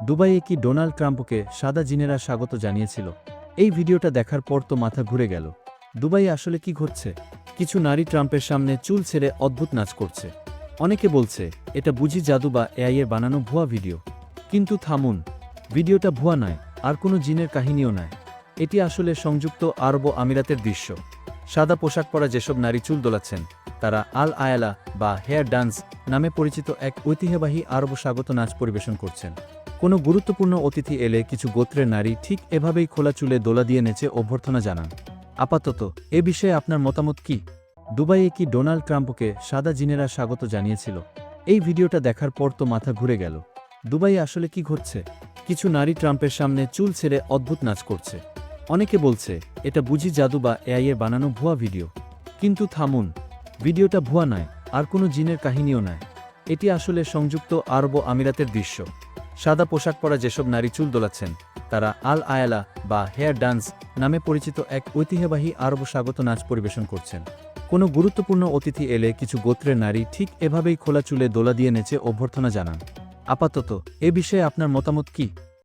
দুবাইয়ে কি ডোনাল্ড ট্রাম্পকে সাদা জিনেরা স্বাগত জানিয়েছিল? এই ভিডিওটা দেখার পর তো মাথা ঘুরে গেল। দুবাইয়ে আসলে কি ঘটছে? কিছু নারী ট্রাম্পের সামনে চুল ছেড়ে অদ্ভুত নাচ করছে। অনেকে বলছে এটা বুঝি জাদু বা এআই এর বানানো ভুয়া ভিডিও। কিন্তু থামুন, ভিডিওটা ভুয়া নয়, আর কোনো জিনের কাহিনীও নয়। এটি আসলে সংযুক্ত আরব আমিরাতের দৃশ্য। সাদা পোশাক পরা যেসব নারী চুল দোলাচ্ছেন তারা আল আয়ালা বা হেয়ার ডান্স নামে পরিচিত এক ঐতিহ্যবাহী আরব স্বাগত নাচ পরিবেশন করছেন। কোনো গুরুত্বপূর্ণ অতিথি এলে কিছু গোত্রের নারী ঠিক এভাবেই খোলা চুলে দোলা দিয়ে নেচে অভ্যর্থনা জানান। আপাতত এ বিষয়ে আপনার মতামত কি? দুবাইয়ে কি ডোনাল্ড ট্রাম্পকে সাদা জিনেরা স্বাগত জানিয়েছিল? এই ভিডিওটা দেখার পর তো মাথা ঘুরে গেল। দুবাইয়ে আসলে কি ঘটছে? কিছু নারী ট্রাম্পের সামনে চুল ছেড়ে অদ্ভুত নাচ করছে। অনেকে বলছে এটা বুঝি জাদু বা এআই এর বানানো ভুয়া ভিডিও। কিন্তু থামুন, ভিডিওটা ভুয়া নয়, আর কোনো জিনের কাহিনীও নয়। এটি আসলে সংযুক্ত আরব আমিরাতের দৃশ্য। সাদা পোশাক পরা যেসব নারী চুল দোলাচ্ছেন তারা আল আয়ালা বা হেয়ার ডান্স নামে পরিচিত এক ঐতিহ্যবাহী আরব স্বাগত নাচ পরিবেশন করছেন। কোনো গুরুত্বপূর্ণ অতিথি এলে কিছু গোত্রের নারী ঠিক এভাবেই খোলা চুলে দোলা দিয়ে নেচে অভ্যর্থনা জানান। আপাতত এ বিষয়ে আপনার মতামত কি?